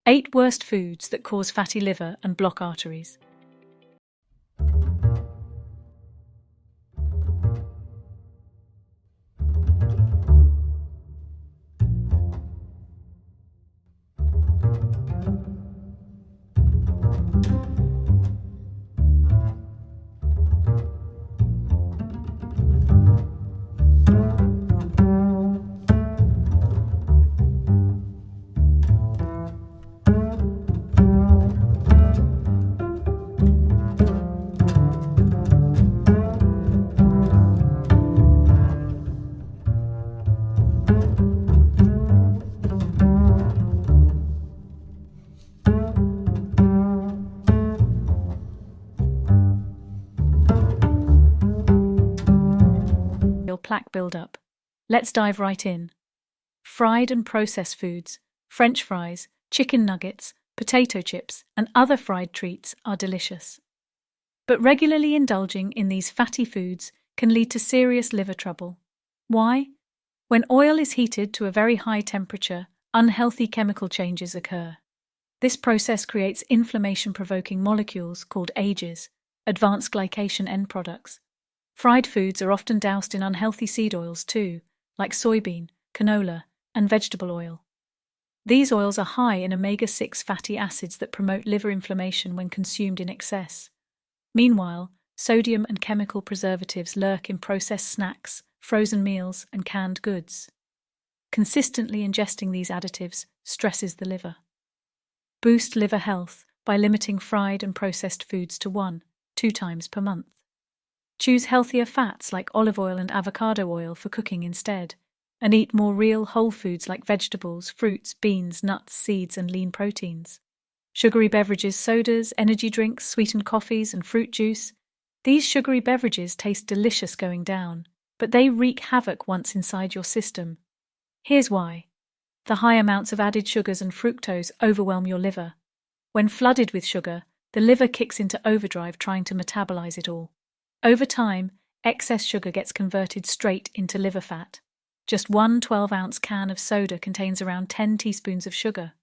8 worst foods that cause fatty liver and block arteries. Plaque buildup. Let's dive right in. Fried and processed foods, French fries, chicken nuggets, potato chips, and other fried treats are delicious. But regularly indulging in these fatty foods can lead to serious liver trouble. Why? When oil is heated to a very high temperature, unhealthy chemical changes occur. This process creates inflammation-provoking molecules called AGEs, advanced glycation end products. Fried foods are often doused in unhealthy seed oils too, like soybean, canola, and vegetable oil. These oils are high in omega-6 fatty acids that promote liver inflammation when consumed in excess. Meanwhile, sodium and chemical preservatives lurk in processed snacks, frozen meals, and canned goods. Consistently ingesting these additives stresses the liver. Boost liver health by limiting fried and processed foods to 1-2 times per month. Choose healthier fats like olive oil and avocado oil for cooking instead, and eat more real whole foods like vegetables, fruits, beans, nuts, seeds, and lean proteins. Sugary beverages, sodas, energy drinks, sweetened coffees, and fruit juice. These sugary beverages taste delicious going down, but they wreak havoc once inside your system. Here's why. The high amounts of added sugars and fructose overwhelm your liver. When flooded with sugar, the liver kicks into overdrive trying to metabolize it all. Over time, excess sugar gets converted straight into liver fat. Just one 12-ounce can of soda contains around 10 teaspoons of sugar.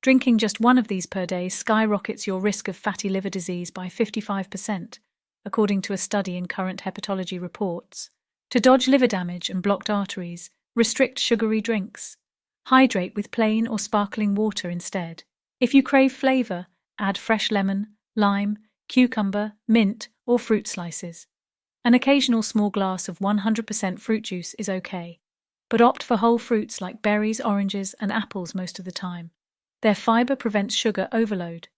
Drinking just one of these per day skyrockets your risk of fatty liver disease by 55%, according to a study in Current Hepatology Reports. To dodge liver damage and blocked arteries, restrict sugary drinks. Hydrate with plain or sparkling water instead. If you crave flavor, add fresh lemon, lime, cucumber, mint, or fruit slices. An occasional small glass of 100% fruit juice is okay, but opt for whole fruits like berries, oranges, and apples most of the time. Their fiber prevents sugar overload.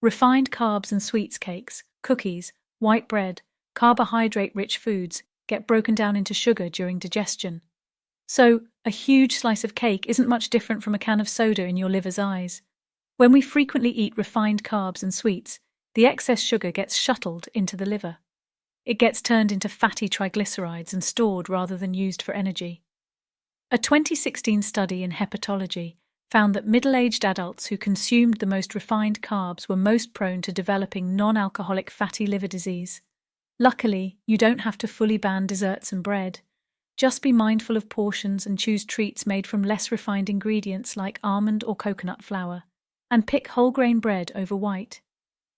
Refined carbs and sweets cakes, cookies, white bread, carbohydrate-rich foods get broken down into sugar during digestion. So, a huge slice of cake isn't much different from a can of soda in your liver's eyes. When we frequently eat refined carbs and sweets, the excess sugar gets shuttled into the liver. It gets turned into fatty triglycerides and stored rather than used for energy. A 2016 study in hepatology found that middle-aged adults who consumed the most refined carbs were most prone to developing non-alcoholic fatty liver disease. Luckily, you don't have to fully ban desserts and bread. Just be mindful of portions and choose treats made from less refined ingredients like almond or coconut flour, and pick whole grain bread over white.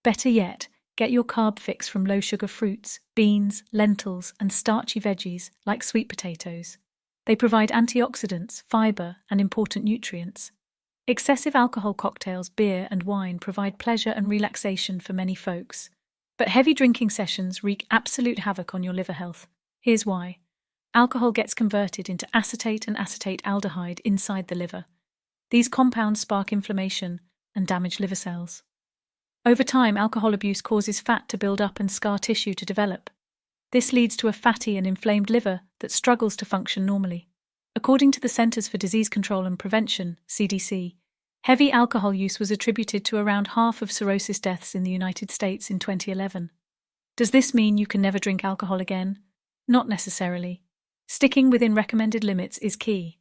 Better yet, get your carb fix from low-sugar fruits, beans, lentils, and starchy veggies like sweet potatoes. They provide antioxidants, fiber, and important nutrients. Excessive alcohol cocktails, beer, and wine provide pleasure and relaxation for many folks. But heavy drinking sessions wreak absolute havoc on your liver health. Here's why. Alcohol gets converted into acetate and acetate aldehyde inside the liver. These compounds spark inflammation and damage liver cells. Over time, alcohol abuse causes fat to build up and scar tissue to develop. This leads to a fatty and inflamed liver that struggles to function normally. According to the Centers for Disease Control and Prevention, CDC, heavy alcohol use was attributed to around half of cirrhosis deaths in the United States in 2011. Does this mean you can never drink alcohol again? Not necessarily. Sticking within recommended limits is key.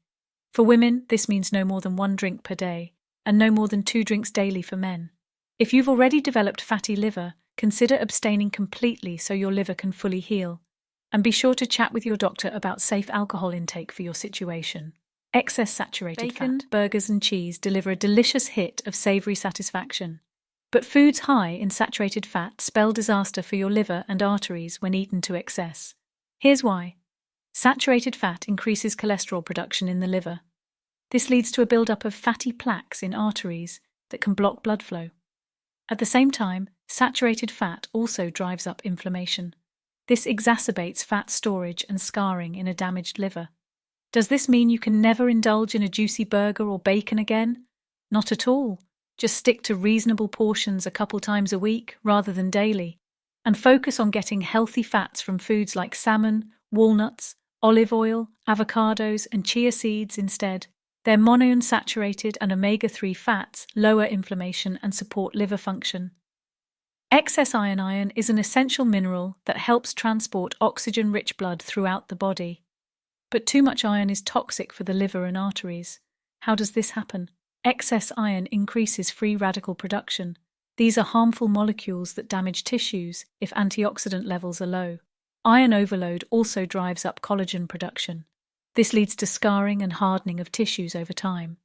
For women, this means no more than 1 drink per day, and no more than 2 drinks daily for men. If you've already developed fatty liver, consider abstaining completely so your liver can fully heal. And be sure to chat with your doctor about safe alcohol intake for your situation. Excess saturated fat, burgers and cheese deliver a delicious hit of savory satisfaction. But foods high in saturated fat spell disaster for your liver and arteries when eaten to excess. Here's why. Saturated fat increases cholesterol production in the liver. This leads to a buildup of fatty plaques in arteries that can block blood flow. At the same time, saturated fat also drives up inflammation. This exacerbates fat storage and scarring in a damaged liver. Does this mean you can never indulge in a juicy burger or bacon again? Not at all. Just stick to reasonable portions a couple times a week rather than daily, and focus on getting healthy fats from foods like salmon, walnuts, olive oil, avocados, and chia seeds instead. Their monounsaturated and omega-3 fats lower inflammation and support liver function. Excess iron is an essential mineral that helps transport oxygen-rich blood throughout the body. But too much iron is toxic for the liver and arteries. How does this happen? Excess iron increases free radical production. These are harmful molecules that damage tissues if antioxidant levels are low. Iron overload also drives up collagen production. This leads to scarring and hardening of tissues over time.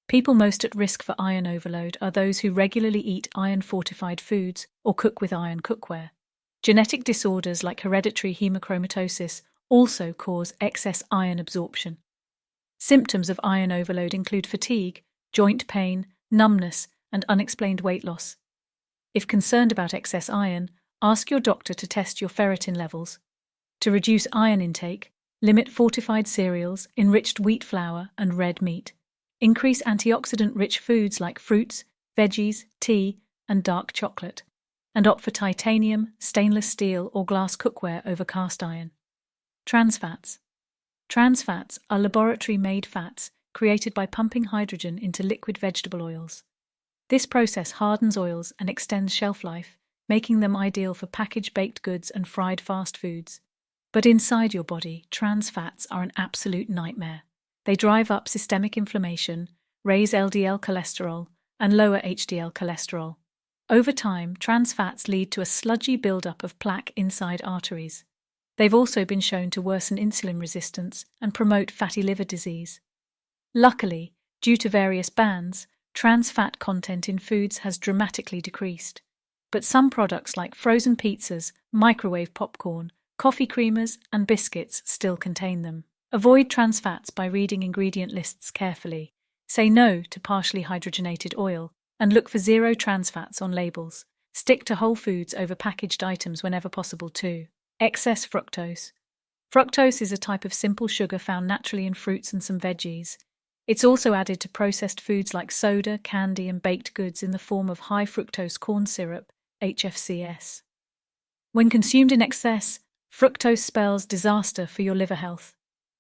People most at risk for iron overload are those who regularly eat iron-fortified foods or cook with iron cookware. Genetic disorders like hereditary hemochromatosis also cause excess iron absorption. Symptoms of iron overload include fatigue, joint pain, numbness, and unexplained weight loss. If concerned about excess iron, ask your doctor to test your ferritin levels. To reduce iron intake, limit fortified cereals, enriched wheat flour, and red meat. Increase antioxidant-rich foods like fruits, veggies, tea, and dark chocolate. And opt for titanium, stainless steel, or glass cookware over cast iron. Trans fats. Trans fats are laboratory-made fats created by pumping hydrogen into liquid vegetable oils. This process hardens oils and extends shelf life, making them ideal for packaged baked goods and fried fast foods. But inside your body, trans fats are an absolute nightmare. They drive up systemic inflammation, raise LDL cholesterol, and lower HDL cholesterol. Over time, trans fats lead to a sludgy buildup of plaque inside arteries. They've also been shown to worsen insulin resistance and promote fatty liver disease. Luckily, due to various bans, trans fat content in foods has dramatically decreased. But some products like frozen pizzas, microwave popcorn, coffee creamers, and biscuits still contain them. Avoid trans fats by reading ingredient lists carefully. Say no to partially hydrogenated oil, and look for zero trans fats on labels. Stick to whole foods over packaged items whenever possible too. Excess fructose. Fructose is a type of simple sugar found naturally in fruits and some veggies. It's also added to processed foods like soda, candy, and baked goods in the form of high fructose corn syrup, HFCS. When consumed in excess, fructose spells disaster for your liver health.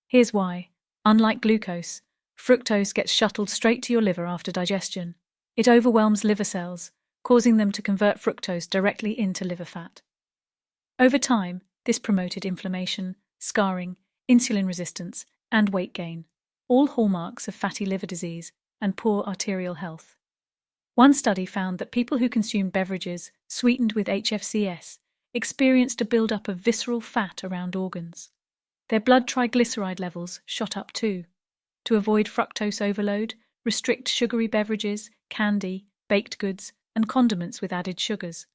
Here's why. Unlike glucose, fructose gets shuttled straight to your liver after digestion. It overwhelms liver cells, causing them to convert fructose directly into liver fat. Over time, this promoted inflammation, scarring, insulin resistance, and weight gain, all hallmarks of fatty liver disease and poor arterial health. One study found that people who consumed beverages sweetened with HFCS experienced a buildup of visceral fat around organs. Their blood triglyceride levels shot up too. To avoid fructose overload, restrict sugary beverages, candy, baked goods, and condiments with added sugars.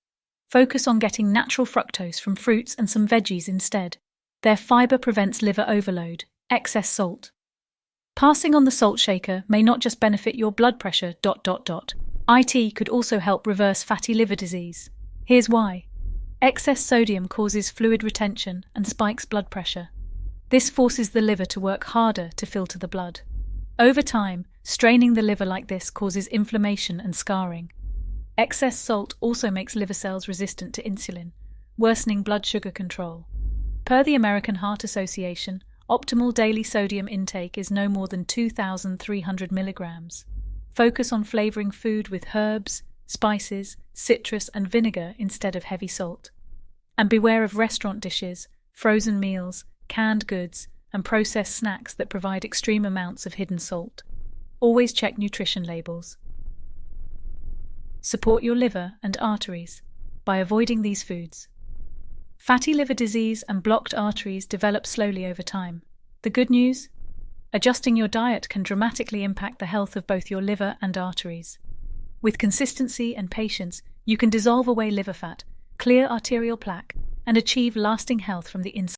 Focus on getting natural fructose from fruits and some veggies instead. Their fiber prevents liver overload. Excess salt. Passing on the salt shaker may not just benefit your blood pressure... It could also help reverse fatty liver disease. Here's why. Excess sodium causes fluid retention and spikes blood pressure. This forces the liver to work harder to filter the blood. Over time, straining the liver like this causes inflammation and scarring. Excess salt also makes liver cells resistant to insulin, worsening blood sugar control. Per the American Heart Association, optimal daily sodium intake is no more than 2,300 milligrams. Focus on flavoring food with herbs, spices, citrus, and vinegar instead of heavy salt. And beware of restaurant dishes, frozen meals, canned goods, and processed snacks that provide extreme amounts of hidden salt. Always check nutrition labels. Support your liver and arteries by avoiding these foods. Fatty liver disease and blocked arteries develop slowly over time. The good news? Adjusting your diet can dramatically impact the health of both your liver and arteries. With consistency and patience, you can dissolve away liver fat, clear arterial plaque, and achieve lasting health from the inside.